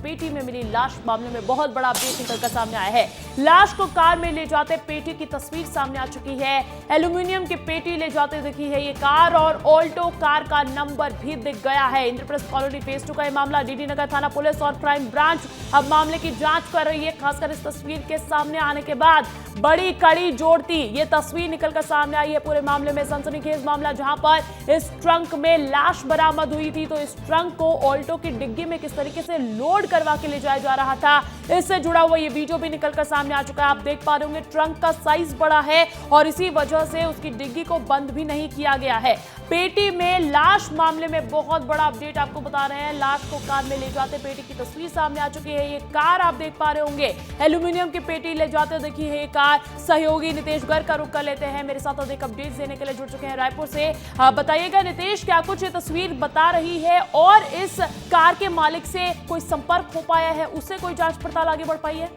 पेटी में मिली लाश मामले में बहुत बड़ा अपडेट निकलकर सामने आया है। लाश को कार में ले जाते पेटी की तस्वीर सामने आ चुकी है। एल्यूमिनियम की पेटी ले जाते दिखी है ये कार और ऑल्टो कार का नंबर भी दिख गया है। इंद्रप्रस्थ कॉलोनी फेज 2 का यह मामला। डीडी नगर थाना पुलिस और क्राइम ब्रांच अब मामले की जांच कर रही है। खासकर इस तस्वीर के सामने आने के बाद बड़ी कड़ी जोड़ती ये तस्वीर निकलकर सामने आई है। पूरे मामले में सनसनीखेज मामला, जहां पर इस ट्रंक में लाश बरामद हुई थी, तो इस ट्रंक को ऑल्टो की डिग्गी में किस तरीके से लोड करवा के ले जाया जा रहा था, इससे जुड़ा हुआ ये वीडियो भी निकलकर सामने आ चुका है। आप देख पा रहे होंगे ट्रंक का साइज बड़ा है और इसी वजह से उसकी डिग्गी को बंद भी नहीं किया गया है। पेटी में लाश मामले में बहुत बड़ा अपडेट आपको बता रहे हैं। लाश को कार में ले जाते पेटी की तस्वीर सामने आ चुकी है। ये कार आप देख पा रहे होंगे एल्यूमिनियम की पेटी ले जाते देखी है ये कार। सहयोगी नितेश गर्ग का रुख कर लेते हैं, मेरे साथ अधिक अपडेट्स देने के लिए जुड़ चुके हैं रायपुर से। बताइएगा नितेश, क्या कुछ ये तस्वीर बता रही है और इस कार के मालिक से कोई संपर्क हो पाया है, उससे कोई जांच पड़ताल आगे बढ़ पाई है?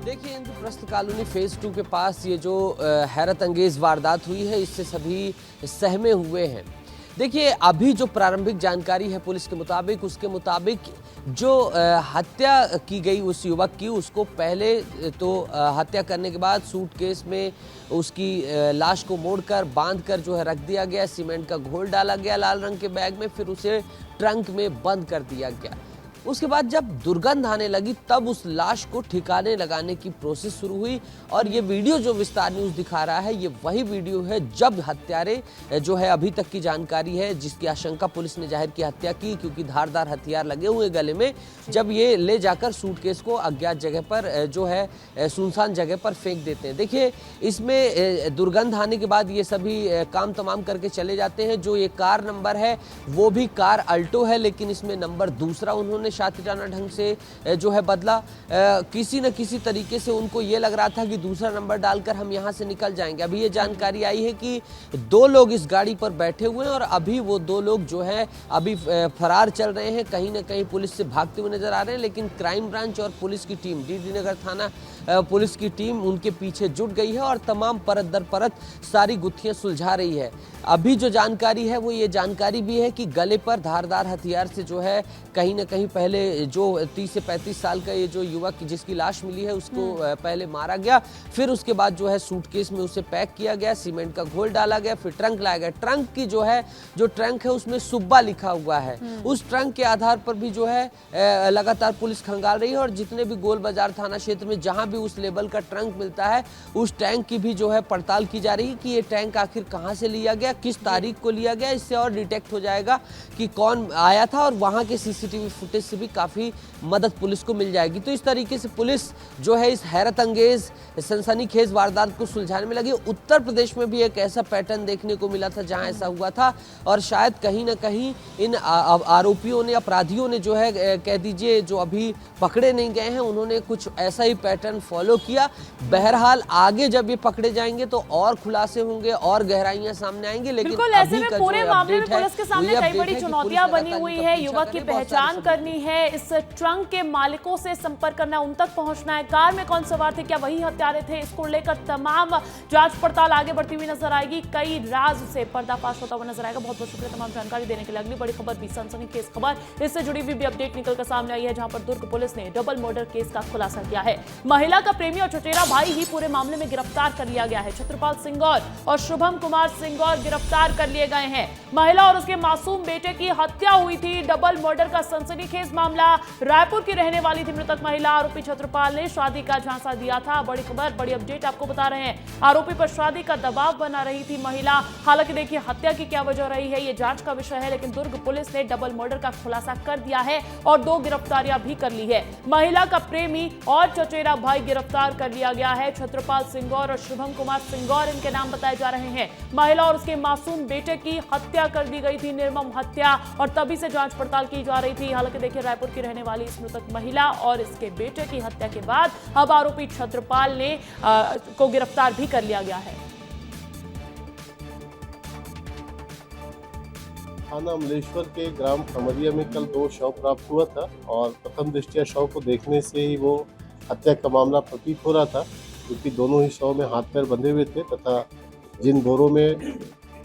देखिए, इंद्रप्रस्थ कॉलोनी फेज 2 के पास ये जो हैरत अंगेज वारदात हुई है, इससे सभी सहमे हुए हैं। देखिए, अभी जो प्रारंभिक जानकारी है पुलिस के मुताबिक, उसके मुताबिक जो हत्या की गई उस युवक की, उसको पहले तो हत्या करने के बाद सूटकेस में उसकी लाश को मोड़कर बांधकर जो है रख दिया गया। सीमेंट का घोल डाला गया लाल रंग के बैग में, फिर उसे ट्रंक में बंद कर दिया गया। उसके बाद जब दुर्गंध आने लगी तब उस लाश को ठिकाने लगाने की प्रोसेस शुरू हुई। और ये वीडियो जो विस्तार न्यूज़ दिखा रहा है, ये वही वीडियो है जब हत्यारे जो है, अभी तक की जानकारी है, जिसकी आशंका पुलिस ने जाहिर की हत्या की, क्योंकि धारदार हथियार लगे हुए गले में, जब ये ले जाकर सूटकेस को अज्ञात जगह पर जो है सुनसान जगह पर फेंक देते हैं। देखिए, इसमें दुर्गंध आने के बाद ये सभी काम तमाम करके चले जाते हैं। जो ये कार नंबर है वो भी कार अल्टो है, लेकिन इसमें नंबर दूसरा उन्होंने शातिराना ढंग से जो है बदला। किसी न किसी तरीके से उनको ये लग रहा था कि दूसरा नंबर डालकर हम यहाँ से निकल जाएंगे। अभी ये जानकारी आई है कि 2 लोग इस गाड़ी पर बैठे हुए हैं और अभी वो 2 लोग जो है अभी फरार चल रहे हैं, कहीं ना कहीं पुलिस से भागते हुए नजर आ रहे हैं। लेकिन क्राइम ब्रांच और पुलिस की टीम, डीडी नगर थाना पुलिस की टीम उनके पीछे जुट गई है और तमाम परत दर परत सारी गुत्थियां सुलझा रही है। अभी जो जानकारी है वो ये जानकारी भी है कि गले पर धारदार हथियार से जो है कहीं ना कहीं पहले जो 30 से 35 साल का ये जो युवक जिसकी लाश मिली है उसको पहले मारा गया, फिर उसके बाद जो है सूटकेस में उसे पैक किया गया, सीमेंट का घोल डाला गया, फिर ट्रंक लाया गया। ट्रंक की जो ट्रंक है उसमें सुब्बा लिखा हुआ है। उस ट्रंक के आधार पर भी जो है लगातार पुलिस खंगाल रही है और जितने भी गोल बाजार थाना क्षेत्र में जहां भी उस लेवल का ट्रंक मिलता है, उस टैंक की भी जो है पड़ताल की जा रही है कि ये टैंक आखिर कहां से लिया गया, किस तारीख को लिया गया। इससे और डिटेक्ट हो जाएगा कि कौन आया था और वहां के सीसीटीवी फुटेज से भी काफी मदद पुलिस को मिल जाएगी। तो इस तरीके से पुलिस जो है इस हैरत अंगेज सनसनीखेज वारदात को सुलझाने में लगी। उत्तर प्रदेश में भी एक ऐसा पैटर्न देखने को मिला था जहां ऐसा हुआ था और शायद कहीं ना कहीं इन आरोपियों ने, अपराधियों ने जो है कह दीजिए जो अभी पकड़े नहीं गए हैं, उन्होंने कुछ ऐसा ही पैटर्न फॉलो किया। बहरहाल आगे जब ये पकड़े जाएंगे तो और खुलासे होंगे और गहराइयां सामने आएंगी। लेकिन ऐसे में पूरे मामले में पुलिस के सामने कई बड़ी चुनौतियां बनी हुई है। युवक की पहचान करनी है, इस ट्रंक के मालिकों से संपर्क करना, उन तक पहुंचना है। कार में कौन सवार थे, क्या वही हत्यारे थे, इसको लेकर तमाम जांच पड़ताल आगे बढ़ती हुई नजर आएगी। कई राज से पर्दाफाश होता हुआ नजर आएगा। बहुत बहुत शुक्रिया तमाम जानकारी देने के लिए। अगली बड़ी खबर भी सनसनीखेज खबर, इससे जुड़ी हुई भी अपडेट निकलकर सामने आई है, जहां पर दुर्ग पुलिस ने डबल मर्डर केस का खुलासा किया है। महिला का प्रेमी और चचेरा भाई ही पूरे मामले में गिरफ्तार कर लिया गया है। छत्रपाल सिंगौर और शुभम कुमार सिंगौर गिरफ्तार कर लिए गए हैं। महिला और उसके मासूम बेटे की हत्या हुई थी। डबल मर्डर का सनसनीखेज मामला। रायपुर की रहने वाली थी मृतक महिला। आरोपी छत्रपाल ने शादी का झांसा दिया था। बड़ी खबर, बड़ी अपडेट आपको बता रहे हैं। आरोपी पर शादी का दबाव बना रही थी महिला। हालांकि देखिए हत्या की क्या वजह रही है ये जांच का विषय है, लेकिन दुर्ग पुलिस ने डबल मर्डर का खुलासा कर दिया है और 2 गिरफ्तारियां भी कर ली है। महिला का प्रेमी और चचेरा भाई गिरफ्तार कर लिया गया है। छत्रपाल सिंगौर और शुभम कुमार सिंगौर इनके नाम बताए जा रहे हैं। महिला और उसके मासूम बेटे की हत्या कर दी गई थी, निर्मम हत्या, और तभी से जांच पड़ताल की जा रही थी। हालांकि देखिए रायपुर की रहने वाली इस मृतक महिला और इसके बेटे की हत्या के बाद अब आरोपी छत्रपाल ने को गिरफ्तार भी कर लिया गया है। थाना अमलेश्वर के ग्राम खमरिया में कल 2 शव प्राप्त हुआ था और प्रथम दृष्टया शव को देखने से ही वो हत्या का मामला प्रतीत हो रहा था, क्योंकि दोनों ही शव में हाथ पैर बंधे हुए थे तथा जिन बोरों में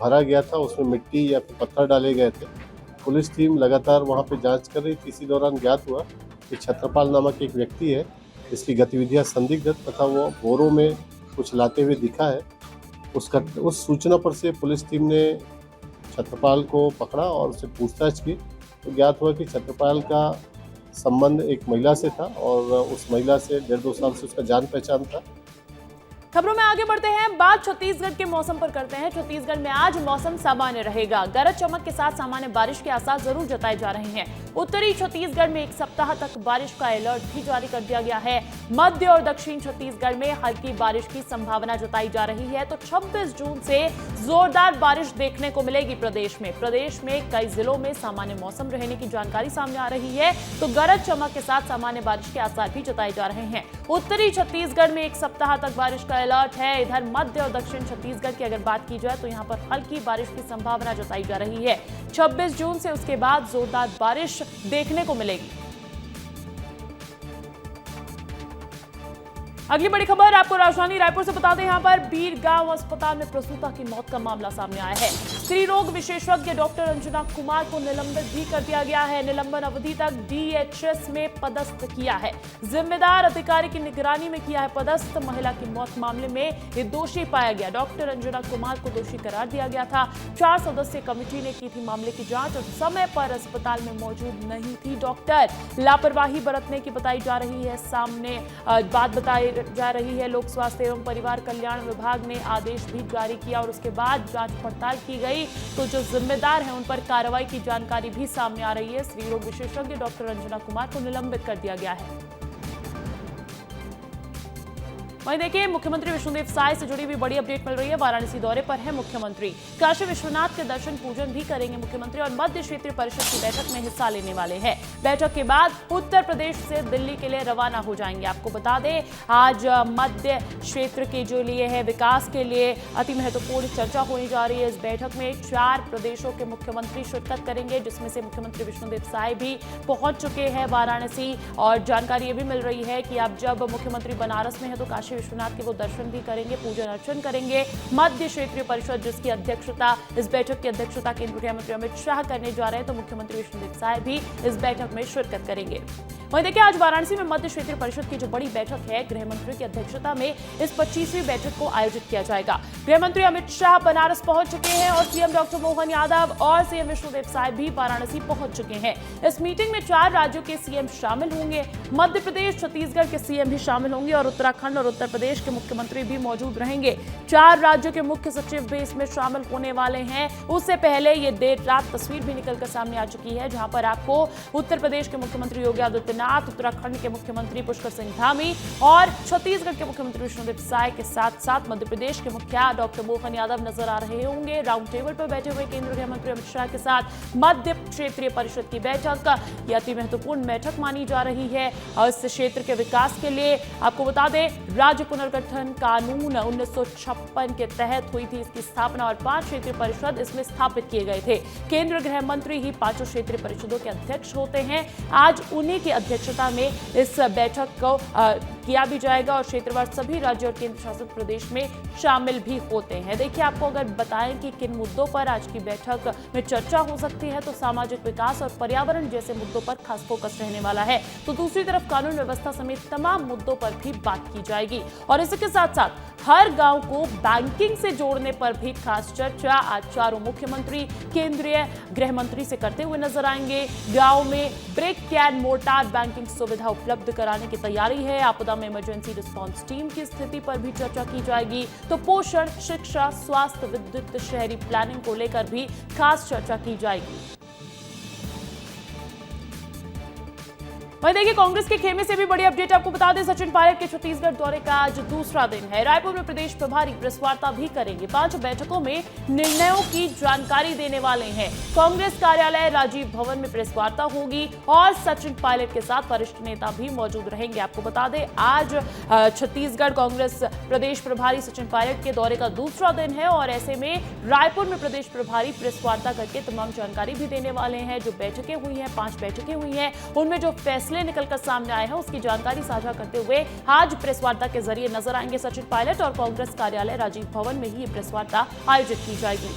भरा गया था उसमें मिट्टी या फिर पत्थर डाले गए थे पुलिस टीम लगातार वहां पे जांच कर रही थी। इसी दौरान ज्ञात हुआ कि छत्रपाल नामक एक व्यक्ति है, इसकी गतिविधियां संदिग्ध तथा वो बोरों में कुछ लाते हुए दिखा है। उस सूचना पर से पुलिस टीम ने छत्रपाल को पकड़ा और उससे पूछताछ की तो ज्ञात हुआ कि छत्रपाल का संबंध एक महिला से था और उस महिला से 1.5-2 साल से उसका जान पहचान था। खबरों में आगे बढ़ते हैं, बात छत्तीसगढ़ के मौसम पर करते हैं। छत्तीसगढ़ में आज मौसम सामान्य रहेगा। गरज चमक के साथ सामान्य बारिश के आसार जरूर जताए जा रहे हैं। उत्तरी छत्तीसगढ़ में एक सप्ताह तक बारिश का अलर्ट भी जारी कर दिया गया है। मध्य और दक्षिण छत्तीसगढ़ में हल्की बारिश की संभावना जताई जा रही है। तो 26 जून से जोरदार बारिश देखने को मिलेगी प्रदेश में कई जिलों में सामान्य मौसम रहने की जानकारी सामने आ रही है। तो गरज चमक के साथ सामान्य बारिश के आसार भी जताए जा रहे हैं। उत्तरी छत्तीसगढ़ में एक सप्ताह तक बारिश का अलर्ट है। इधर मध्य और दक्षिण छत्तीसगढ़ की अगर बात की जाए तो यहां पर हल्की बारिश की संभावना जताई जा रही है। 26 जून से उसके बाद जोरदार बारिश देखने को मिलेगी। अगली बड़ी खबर आपको राजधानी रायपुर से बता दें, यहां पर बीरगांव अस्पताल में प्रसूता की मौत का मामला सामने आया है। स्त्री रोग विशेषज्ञ डॉक्टर अंजना कुमार को निलंबित भी कर दिया गया है। निलंबन अवधि तक डीएचएस में पदस्थ किया है। जिम्मेदार अधिकारी की निगरानी में किया है पदस्थ। महिला की मौत मामले में ये दोषी पाया गया। डॉक्टर अंजना कुमार को दोषी करार दिया गया था। 4 सदस्यीय कमेटी ने की थी मामले की जांच और समय पर अस्पताल में मौजूद नहीं थी डॉक्टर। लापरवाही बरतने की बताई जा रही है, सामने बात बताई जा रही है। लोक स्वास्थ्य एवं परिवार कल्याण विभाग ने आदेश भी जारी किया और उसके बाद जांच पड़ताल की गई तो जो जिम्मेदार हैं उन पर कार्रवाई की जानकारी भी सामने आ रही है। स्त्री रोग विशेषज्ञ डॉक्टर अंजना कुमार को निलंबित कर दिया गया है। वहीं देखिए, मुख्यमंत्री विष्णुदेव साय से जुड़ी हुई बड़ी अपडेट मिल रही है। वाराणसी दौरे पर है मुख्यमंत्री। काशी विश्वनाथ के दर्शन पूजन भी करेंगे मुख्यमंत्री और मध्य क्षेत्रीय परिषद की बैठक में हिस्सा लेने वाले हैं। बैठक के बाद उत्तर प्रदेश से दिल्ली के लिए रवाना हो जाएंगे। आपको बता दें, आज मध्य क्षेत्र के जो लिए है विकास के लिए अति महत्वपूर्ण चर्चा होने जा रही है। इस बैठक में 4 प्रदेशों के मुख्यमंत्री शिरकत करेंगे, जिसमें से मुख्यमंत्री विष्णुदेव साय भी पहुंच चुके हैं वाराणसी। और जानकारी ये भी मिल रही है कि अब जब मुख्यमंत्री बनारस में है तो काशी विश्वनाथ के वो दर्शन भी करेंगे, पूजन अर्चन करेंगे। मध्य क्षेत्रीय परिषद जिसकी अध्यक्षता, इस बैठक की अध्यक्षता केंद्रीय गृह मंत्री अमित शाह करने जा रहे हैं, तो मुख्यमंत्री विष्णुदेव साय भी इस बैठक में शिरकत करेंगे। वहीं देखिए, आज वाराणसी में मध्य क्षेत्रीय परिषद की जो बड़ी बैठक है, गृह मंत्री की अध्यक्षता में इस 25वीं बैठक को आयोजित किया जाएगा। गृह मंत्री अमित शाह बनारस पहुंच चुके हैं और सीएम डॉक्टर मोहन यादव और सीएम विष्णुदेव साय भी वाराणसी पहुंच चुके हैं। इस मीटिंग में 4 राज्यों के सीएम शामिल होंगे। मध्य प्रदेश, छत्तीसगढ़ के सीएम भी शामिल होंगे और उत्तराखंड और उत्तर प्रदेश के मुख्यमंत्री भी मौजूद रहेंगे। 4 राज्यों के मुख्य सचिव भी इसमें शामिल होने वाले हैं। उससे पहले ये देर रात तस्वीर भी निकलकर सामने आ चुकी है, जहां पर आपको उत्तर प्रदेश के मुख्यमंत्री योगी आदित्यनाथ, उत्तराखंड के मुख्यमंत्री पुष्कर सिंह धामी और छत्तीसगढ़ के मुख्यमंत्री विष्णुदेव साय के साथ साथ मध्य प्रदेश के मुखिया डॉक्टर मोहन यादव नजर आ रहे होंगे। राउंड टेबल पर बैठे हुए केंद्रीय गृह मंत्री अमित शाह के साथ मध्य क्षेत्रीय परिषद की बैठक यह अति महत्वपूर्ण बैठक मानी जा रही है और इस क्षेत्र के विकास के लिए। आपको बता दें, राज्य पुनर्गठन कानून 1956 के तहत हुई थी इसकी स्थापना और 5 क्षेत्रीय परिषद इसमें स्थापित किए गए थे। केंद्रीय गृह मंत्री ही 5 क्षेत्रीय परिषदों के अध्यक्ष होते हैं। आज उन्हीं की अध्यक्षता में इस बैठक को किया भी जाएगा और क्षेत्रवार सभी राज्य और केंद्र शासित प्रदेश में शामिल भी होते हैं। देखिए, आपको अगर बताएं कि किन मुद्दों पर आज की बैठक में चर्चा हो सकती है, तो सामाजिक विकास और पर्यावरण जैसे मुद्दों पर खास फोकस रहने वाला है। तो दूसरी तरफ कानून व्यवस्था समेत तमाम मुद्दों पर भी बात की जाएगी और इसके साथ साथ हर गांव को बैंकिंग से जोड़ने पर भी खास चर्चा आज चारों मुख्यमंत्री केंद्रीय गृह मंत्री से करते हुए नजर आएंगे। गांव में ब्रिक एंड मोर्टार बैंकिंग सुविधा उपलब्ध कराने की तैयारी है। आपदा में इमरजेंसी रिस्पांस टीम की स्थिति पर भी चर्चा की जाएगी। तो पोषण, शिक्षा, स्वास्थ्य, विद्युत, शहरी प्लानिंग को लेकर भी खास चर्चा की जाएगी। वहीं देखिए, कांग्रेस के खेमे से भी बड़ी अपडेट आपको बता दें, सचिन पायलट के छत्तीसगढ़ दौरे का आज दूसरा दिन है। रायपुर में प्रदेश प्रभारी प्रेस वार्ता भी करेंगे। 5 बैठकों में निर्णयों की जानकारी देने वाले हैं। कांग्रेस कार्यालय राजीव भवन में प्रेस वार्ता होगी और सचिन पायलट के साथ वरिष्ठ नेता भी मौजूद रहेंगे। आपको बता दें, आज छत्तीसगढ़ कांग्रेस प्रदेश प्रभारी सचिन पायलट के दौरे का दूसरा दिन है और ऐसे में रायपुर में प्रदेश प्रभारी प्रेस वार्ता करके तमाम जानकारी भी देने वाले हैं। जो बैठकें हुई हैं, 5 बैठकें हुई हैं, उनमें जो फैसले निकलकर सामने आए हैं उसकी जानकारी साझा करते हुए आज प्रेस वार्ता के जरिए नजर आएंगे सचिन पायलट और कांग्रेस कार्यालय राजीव भवन में ही प्रेस वार्ता आयोजित की जाएगी।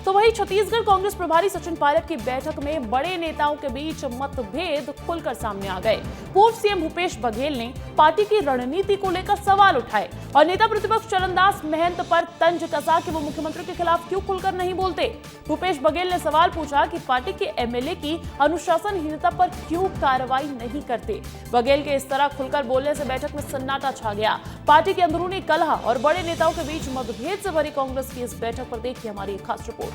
तो वहीं छत्तीसगढ़ कांग्रेस प्रभारी सचिन पायलट की बैठक में बड़े नेताओं के बीच मतभेद खुलकर सामने आ गए। पूर्व सीएम भूपेश बघेल ने पार्टी की रणनीति को लेकर सवाल उठाए और नेता प्रतिपक्ष चरणदास महंत पर तंज कसा कि वो मुख्यमंत्री के खिलाफ क्यों खुलकर नहीं बोलते। भूपेश बघेल ने सवाल पूछा कि पार्टी के एमएलए की अनुशासनहीनता पर क्यों कार्रवाई नहीं करते। बघेल के इस तरह खुलकर बोलने से बैठक में सन्नाटा छा गया। पार्टी के अंदरूनी कलह और बड़े नेताओं के बीच मतभेद से भरी कांग्रेस की इस बैठक पर देखिए हमारी खास रिपोर्ट।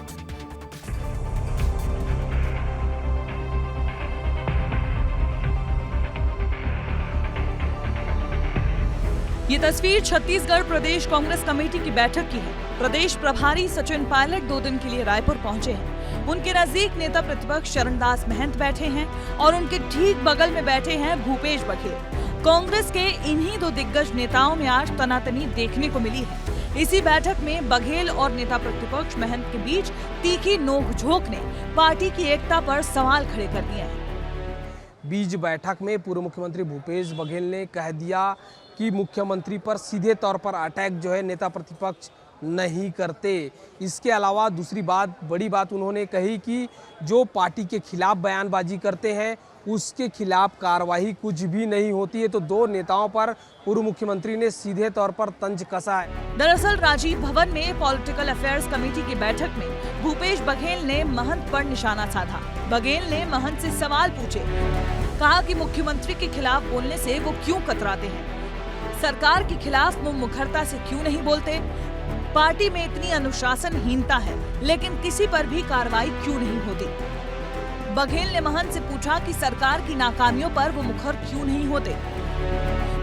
ये तस्वीर छत्तीसगढ़ प्रदेश कांग्रेस कमेटी की बैठक की है। प्रदेश प्रभारी सचिन पायलट 2 दिन के लिए रायपुर पहुंचे हैं। उनके नजदीक नेता प्रतिपक्ष चरणदास महंत बैठे हैं और उनके ठीक बगल में बैठे हैं भूपेश बघेल। कांग्रेस के इन्हीं 2 दिग्गज नेताओं में आज तनातनी देखने को मिली है। इसी बैठक में बघेल और नेता प्रतिपक्ष महंत के बीच तीखी नोक-झोंक ने पार्टी की एकता पर सवाल खड़े कर दिए हैं। बीच बैठक में पूर्व मुख्यमंत्री भूपेश बघेल ने कह दिया कि मुख्यमंत्री पर सीधे तौर पर अटैक जो है नेता प्रतिपक्ष नहीं करते। इसके अलावा दूसरी बात, बड़ी बात उन्होंने कही कि जो पार्टी के खिलाफ बयानबाजी करते हैं उसके खिलाफ कार्रवाई कुछ भी नहीं होती है। तो 2 नेताओं पर पूर्व मुख्यमंत्री ने सीधे तौर पर तंज कसा है। दरअसल राजीव भवन में पॉलिटिकल अफेयर्स कमेटी की बैठक में भूपेश बघेल ने महंत पर निशाना साधा। बघेल ने महंत से सवाल पूछे, कहा कि मुख्यमंत्री के खिलाफ बोलने से वो क्यों कतराते हैं, सरकार के खिलाफ वो मुखरता से क्यों नहीं बोलते, पार्टी में इतनी अनुशासनहीनता है लेकिन किसी पर भी कार्रवाई क्यों नहीं होती। बघेल ने महंत से पूछा कि सरकार की नाकामियों पर वो मुखर क्यों नहीं होते।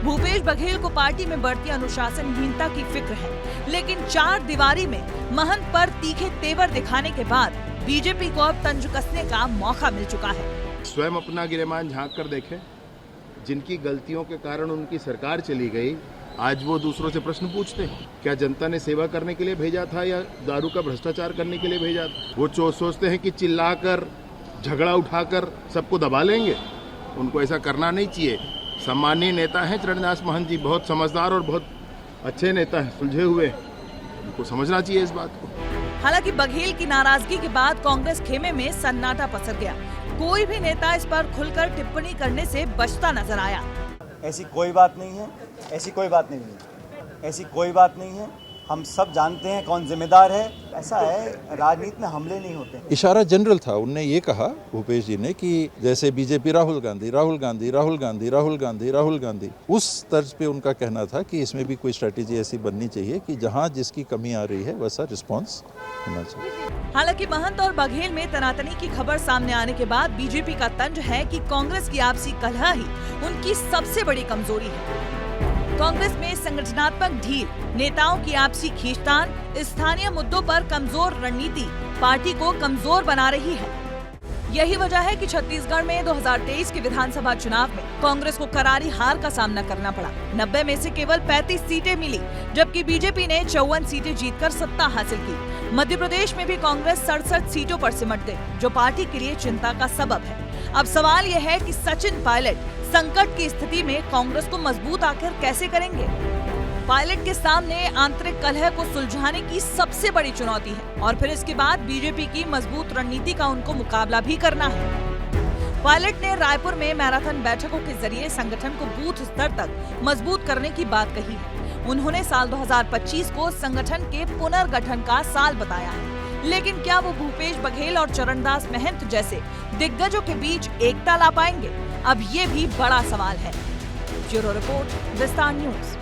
भूपेश बघेल को पार्टी में बढ़ती अनुशासनहीनता की फिक्र है, लेकिन 4 दीवारी में महंत पर तीखे तेवर दिखाने के बाद बीजेपी को अब तंज कसने का मौका मिल चुका है। स्वयं अपना गिरेबान झांक कर देखें। जिनकी गलतियों के कारण उनकी सरकार चली गई, आज वो दूसरों से प्रश्न पूछते हैं, क्या जनता ने सेवा करने के लिए भेजा था या दारू का भ्रष्टाचार करने के लिए भेजा था। वो सोचते हैं कि चिल्लाकर झगड़ा उठाकर सबको दबा लेंगे। उनको ऐसा करना नहीं चाहिए। सम्मानीय नेता हैं चरणदास महंत जी, बहुत समझदार और बहुत अच्छे नेता हैं, सुलझे हुए। उनको समझना चाहिए इस बात को। हालांकि बघेल की नाराजगी के बाद कांग्रेस खेमे में सन्नाटा पसर गया। कोई भी नेता इस पर खुलकर टिप्पणी करने से बचता नजर आया। ऐसी कोई बात नहीं है, ऐसी कोई बात नहीं है, ऐसी कोई बात नहीं है। हम सब जानते हैं कौन जिम्मेदार है। ऐसा है, राजनीति में हमले नहीं होते। इशारा जनरल था। उनने ये कहा, भूपेश जी ने, कि जैसे बीजेपी राहुल गांधी राहुल गांधी राहुल गांधी राहुल गांधी राहुल गांधी, उस तर्ज पे उनका कहना था कि इसमें भी कोई स्ट्रेटेजी ऐसी बननी चाहिए कि जहां जिसकी कमी आ रही है वैसा रिस्पॉन्स होना चाहिए। हालांकि महंत और बघेल में तनातनी की खबर सामने आने के बाद बीजेपी का तंज है कि कांग्रेस की आपसी कलह ही उनकी सबसे बड़ी कमजोरी है। कांग्रेस में संगठनात्मक ढील, नेताओं की आपसी खींचतान, स्थानीय मुद्दों पर कमजोर रणनीति पार्टी को कमजोर बना रही है। यही वजह है कि छत्तीसगढ़ में 2023 के विधानसभा चुनाव में कांग्रेस को करारी हार का सामना करना पड़ा। 90 में से केवल 35 सीटें मिली, जबकि बीजेपी ने 54 सीटें जीतकर सत्ता हासिल की। मध्य प्रदेश में भी कांग्रेस 67 सीटों पर सिमट गई, जो पार्टी के लिए चिंता का सबब है। अब सवाल यह है कि सचिन पायलट संकट की स्थिति में कांग्रेस को मजबूत आखिर कैसे करेंगे। पायलट के सामने आंतरिक कलह को सुलझाने की सबसे बड़ी चुनौती है और फिर इसके बाद बीजेपी की मजबूत रणनीति का उनको मुकाबला भी करना है। पायलट ने रायपुर में मैराथन बैठकों के जरिए संगठन को बूथ स्तर तक मजबूत करने की बात कही है। उन्होंने साल 2025 को संगठन के पुनर्गठन का साल बताया है, लेकिन क्या वो भूपेश बघेल और चरणदास महंत जैसे दिग्गजों के बीच एकता ला पाएंगे? अब ये भी बड़ा सवाल है। ब्यूरो रिपोर्ट, विस्तार न्यूज।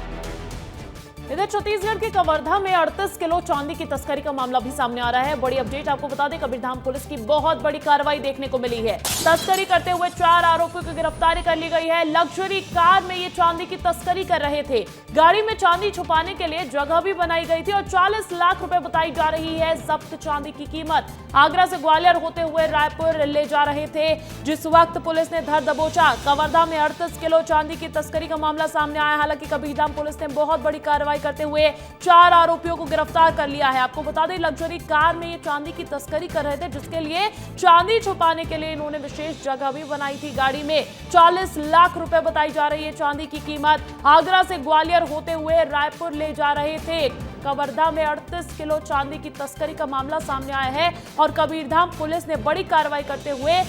इधर छत्तीसगढ़ के कवर्धा में 38 किलो चांदी की तस्करी का मामला भी सामने आ रहा है। बड़ी अपडेट आपको बता दें, कबीरधाम पुलिस की बहुत बड़ी कार्रवाई देखने को मिली है। तस्करी करते हुए 4 आरोपियों की गिरफ्तारी कर ली गई है। लग्जरी कार में ये चांदी की तस्करी कर रहे थे। गाड़ी में चांदी छुपाने के लिए जगह भी बनाई गई थी और 40 लाख रुपए बताई जा रही है जब्त चांदी की कीमत। आगरा से ग्वालियर होते हुए रायपुर ले जा रहे थे। जिस वक्त पुलिस ने धर दबोचा, कवर्धा में 38 किलो चांदी की तस्करी का मामला सामने आया। हालांकि कबीरधाम पुलिस ने बहुत बड़ी कार्रवाई करते हुए 4 आरोपियों को गिरफ्तार कर लिया है। आपको बता दें, लग्जरी कार में ये चांदी की तस्करी कर रहे थे, जिसके लिए चांदी छुपाने के लिए इन्होंने विशेष जगह भी बनाई थी। गाड़ी में 40 लाख रुपए बताई जा रही है चांदी की कीमत। आगरा से ग्वालियर होते हुए रायपुर ले जा रहे थे। कवर्धा में 38 किलो चांदी की तस्करी का मामला सामने आया है और कबीरधाम पुलिस ने बड़ी कार्रवाई करते हुए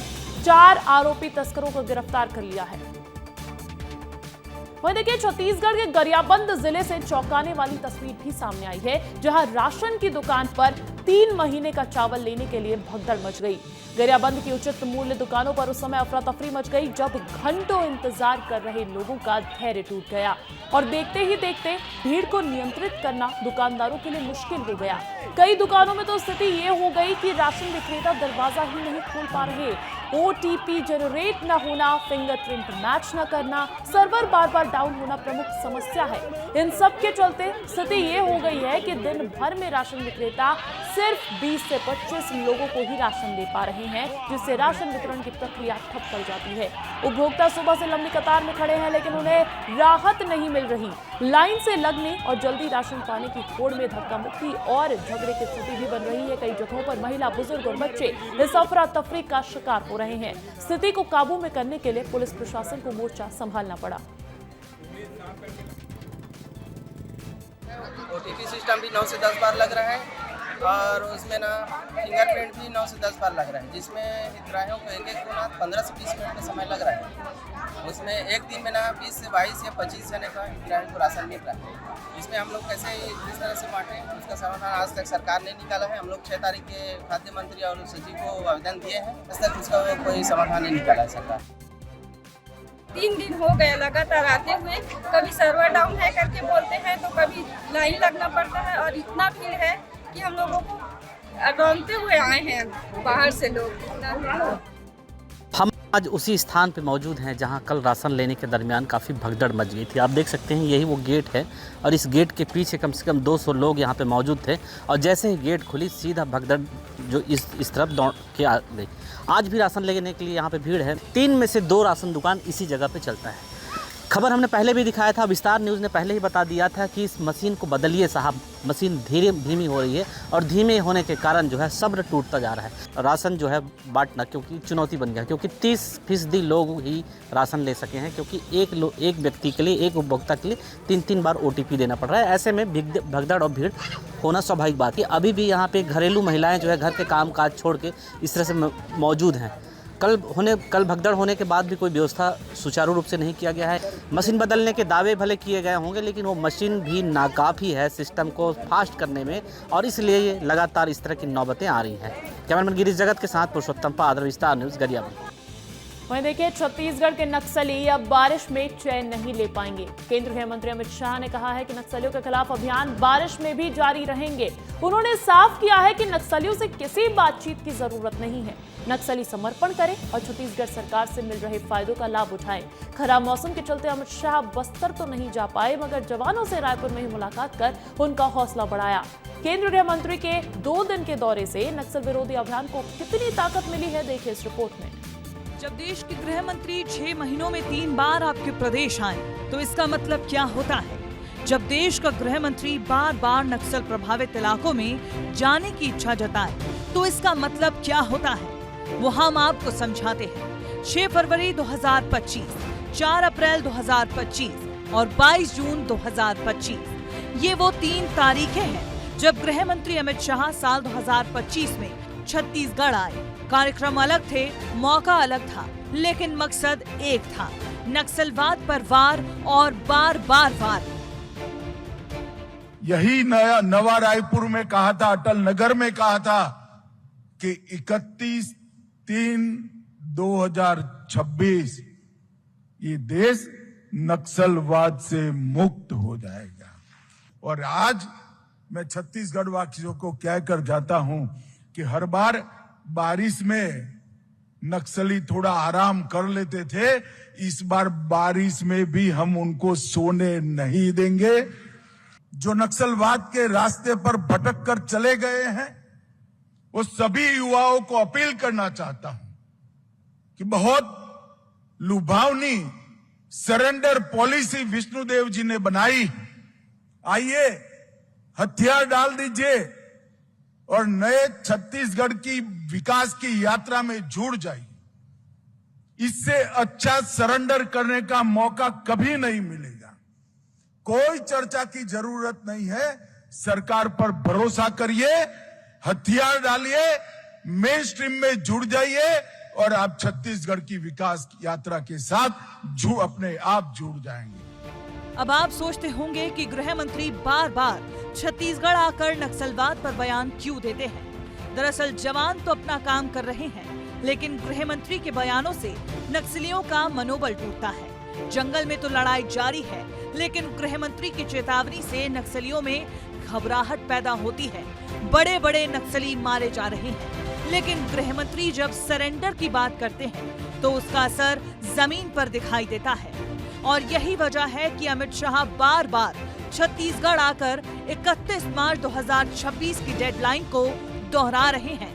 4 आरोपी तस्करों को गिरफ्तार कर लिया है। वहीं देखिए, छत्तीसगढ़ के गरियाबंद जिले से चौंकाने वाली तस्वीर भी सामने आई है, जहां राशन की दुकान पर 3 महीने का चावल लेने के लिए भगदड़ मच गई। गरियाबंद की उचित मूल्य दुकानों पर उस समय अफरा तफरी मच गई, जब घंटों इंतजार कर रहे लोगों का धैर्य टूट गया और देखते ही देखते भीड़ को नियंत्रित करना दुकानदारों के लिए मुश्किल हो गया। कई दुकानों में तो स्थिति ये हो गई कि राशन विक्रेता दरवाजा ही नहीं खोल पा रहे। OTP जनरेट न होना, फिंगरप्रिंट मैच न करना, सर्वर बार बार डाउन होना प्रमुख समस्या है। इन सब के चलते स्थिति ये हो गई है कि दिन भर में राशन विक्रेता सिर्फ 20 से 25 लोगों को ही राशन दे पा रहे हैं, जिससे राशन वितरण की प्रक्रिया ठप पड़ जाती है। उपभोक्ता सुबह से लंबी कतार में खड़े हैं, लेकिन उन्हें राहत नहीं मिल रही। लाइन से लगने और जल्दी राशन पाने की होड़ में धक्का मुक्की और झगड़े की स्थिति भी बन रही है। कई जगहों पर महिला, बुजुर्ग और बच्चे इस अफरा तफरी का शिकार हो रहे हैं। स्थिति को काबू में करने के लिए पुलिस प्रशासन को मोर्चा संभालना पड़ा। OTP सिस्टम भी 9 से 10 बार लग रहा है और उसमें ना फिंगरप्रिंट भी 9 से 10 बार लग रहा है, जिसमें हितग्राहियों को एक को ना 15 से 20 मिनट का समय लग रहा है। उसमें एक दिन में ना 20 से 22 या 25 जने का हितग्राहियों को राशन मिल रहा है। इसमें हम लोग कैसे किस तरह से बांटें, उसका समाधान आज तक सरकार ने निकाला है। हम लोग 6 तारीख के खाद्य मंत्री और सचिव को आवेदन दिए हैं, आज तक उसका कोई समाधान नहीं निकाला है सरकार। 3 दिन हो गए लगातार आते हुए, कभी सर्वर डाउन है करके बोलते हैं तो कभी लाइन लगना पड़ता है और इतना भीड़ है कि हम लोगों को दौड़ते हुए आए हैं बाहर से लोग। हम आज उसी स्थान पे मौजूद हैं जहां कल राशन लेने के दरमियान काफ़ी भगदड़ मच गई थी। आप देख सकते हैं यही वो गेट है और इस गेट के पीछे कम से कम 200 लोग यहां पे मौजूद थे और जैसे ही गेट खुली सीधा भगदड़ जो इस तरफ दौड़ के आ गई। आज भी राशन लेने के लिए यहाँ पे भीड़ है। 3 में से 2 राशन दुकान इसी जगह पे चलता है। खबर हमने पहले भी दिखाया था, विस्तार न्यूज़ ने पहले ही बता दिया था कि इस मशीन को बदलिए साहब, मशीन धीमी हो रही है और धीमे होने के कारण जो है सब्र टूटता जा रहा है। राशन जो है बांटना क्योंकि चुनौती बन गया, क्योंकि 30% लोग ही राशन ले सके हैं, क्योंकि एक व्यक्ति के लिए, एक उपभोक्ता के लिए 3 बार OTP देना पड़ रहा है। ऐसे में भगदड़ और भीड़ होना स्वाभाविक बात है। अभी भी यहाँ पे घरेलू महिलाएँ जो है घर के काम काज छोड़ के इस तरह से मौजूद हैं। कल भगदड़ होने के बाद भी कोई व्यवस्था सुचारू रूप से नहीं किया गया है। मशीन बदलने के दावे भले किए गए होंगे, लेकिन वो मशीन भी नाकाफ़ी है सिस्टम को फास्ट करने में और इसलिए ये लगातार इस तरह की नौबतें आ रही हैं। कैमरामैन गिरीश जगत के साथ पुरुषोत्तम पादर, विस्तार न्यूज़, गरियाबंद। वहीं देखिए, छत्तीसगढ़ के नक्सली अब बारिश में चैन नहीं ले पाएंगे। केंद्रीय गृह मंत्री अमित शाह ने कहा है कि नक्सलियों के खिलाफ अभियान बारिश में भी जारी रहेंगे। उन्होंने साफ किया है कि नक्सलियों से किसी बातचीत की जरूरत नहीं है। नक्सली समर्पण करें और छत्तीसगढ़ सरकार से मिल रहे फायदों का लाभ उठाएं। खराब मौसम के चलते अमित शाह बस्तर तो नहीं जा पाए, मगर जवानों से रायपुर में ही मुलाकात कर उनका हौसला बढ़ाया। केंद्रीय गृह मंत्री के 2 दिन के दौरे से नक्सल विरोधी अभियान को कितनी ताकत मिली है, देखिए इस रिपोर्ट में। जब देश के गृह मंत्री 6 महीनों में 3 बार आपके प्रदेश आए तो इसका मतलब क्या होता है? जब देश का गृह मंत्री बार-बार नक्सल प्रभावित इलाकों में जाने की इच्छा जताए तो इसका मतलब क्या होता है, वो हम आपको समझाते हैं। 6 फरवरी 2025, 4 अप्रैल 2025 और 22 जून 2025 ये वो 3 तारीखें हैं जब गृह मंत्री अमित शाह साल 2025 में छत्तीसगढ़ आए। कार्यक्रम अलग थे, मौका अलग था, लेकिन मकसद एक था, नक्सलवाद पर वार और बार बार वार। यही नवा रायपुर में कहा था, अटल नगर में कहा था कि 31/3/2026 ये देश नक्सलवाद से मुक्त हो जाएगा। और आज मैं छत्तीसगढ़ वासियों को कहकर जाता हूं कि हर बार बारिश में नक्सली थोड़ा आराम कर लेते थे, इस बार बारिश में भी हम उनको सोने नहीं देंगे। जो नक्सलवाद के रास्ते पर भटक कर चले गए हैं, वो सभी युवाओं को अपील करना चाहता हूं कि बहुत लुभावनी सरेंडर पॉलिसी विष्णुदेव जी ने बनाई आइए हथियार डाल दीजिए और नए छत्तीसगढ़ की विकास की यात्रा में जुड़ जाइए। इससे अच्छा सरेंडर करने का मौका कभी नहीं मिलेगा। कोई चर्चा की जरूरत नहीं है। सरकार पर भरोसा करिए, हथियार डालिए, मेन स्ट्रीम में जुड़ जाइए और आप छत्तीसगढ़ की विकास यात्रा के साथ अपने आप जुड़ जाएंगे। अब आप सोचते होंगे कि गृह मंत्री बार बार छत्तीसगढ़ आकर नक्सलवाद पर बयान क्यों देते हैं। दरअसल जवान तो अपना काम कर रहे हैं, लेकिन गृह मंत्री के बयानों से नक्सलियों का मनोबल टूटता है। जंगल में तो लड़ाई जारी है, लेकिन गृह मंत्री की चेतावनी से नक्सलियों में घबराहट पैदा होती है। बड़े बड़े नक्सली मारे जा रहे हैं, लेकिन गृह मंत्री जब सरेंडर की बात करते हैं तो उसका असर जमीन पर दिखाई देता है। और यही वजह है कि अमित शाह बार बार छत्तीसगढ़ आकर 31 मार्च 2026 की डेडलाइन को दोहरा रहे हैं।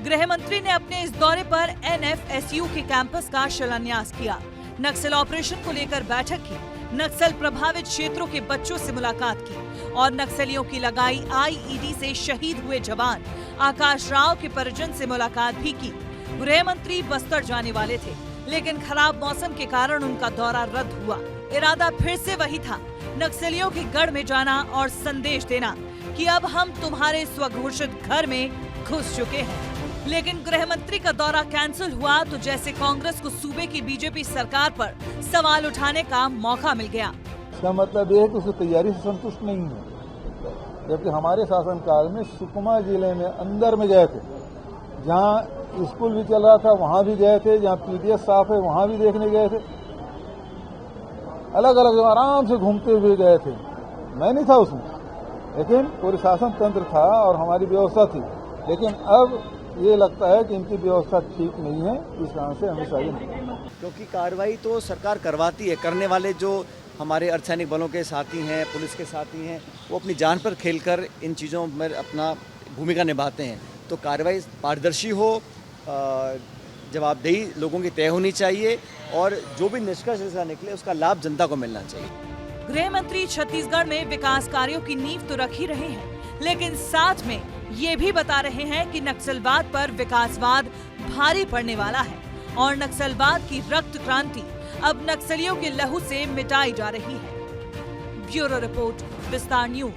गृह मंत्री ने अपने इस दौरे पर NFSU के कैंपस का शिलान्यास किया, नक्सल ऑपरेशन को लेकर बैठक की, नक्सल प्रभावित क्षेत्रों के बच्चों से मुलाकात की और नक्सलियों की लगाई IED से शहीद हुए जवान आकाश राव के परिजन से मुलाकात भी की। गृह मंत्री बस्तर जाने वाले थे, लेकिन खराब मौसम के कारण उनका दौरा रद्द हुआ। इरादा फिर से वही था, नक्सलियों के गढ़ में जाना और संदेश देना कि अब हम तुम्हारे स्वघोषित घर में घुस चुके हैं। लेकिन गृह मंत्री का दौरा कैंसिल हुआ तो जैसे कांग्रेस को सूबे की बीजेपी सरकार पर सवाल उठाने का मौका मिल गया। इसका मतलब ये है कि उसकी तैयारी से संतुष्ट नहीं है, जबकि हमारे शासनकाल में सुकमा जिले में अंदर में गए थे, जहाँ स्कूल भी चल रहा था वहाँ भी गए थे, जहाँ PDS साफ है वहाँ भी देखने गए थे, अलग अलग आराम से घूमते हुए गए थे। मैं नहीं था उसमें, लेकिन पूरे शासन तंत्र था और हमारी व्यवस्था थी। लेकिन अब ये लगता है कि इनकी व्यवस्था ठीक नहीं है, इस कारण से हमें चाहिए नहीं। क्योंकि कार्रवाई तो सरकार करवाती है, करने वाले जो हमारे अर्धसैनिक बलों के साथी हैं, पुलिस के साथी हैं, वो अपनी जान पर खेलकर इन चीज़ों में अपना भूमिका निभाते हैं। तो कार्रवाई पारदर्शी हो, जवाबदेही लोगों की तय होनी चाहिए और जो भी निष्कर्ष ऐसा निकले उसका लाभ जनता को मिलना चाहिए। गृह मंत्री छत्तीसगढ़ में विकास कार्यों की नींव तो रख ही रहे हैं, लेकिन साथ में ये भी बता रहे हैं कि नक्सलवाद पर विकासवाद भारी पड़ने वाला है और नक्सलवाद की रक्त क्रांति अब नक्सलियों के लहू से मिटाई जा रही है। ब्यूरो रिपोर्ट, विस्तार न्यूज।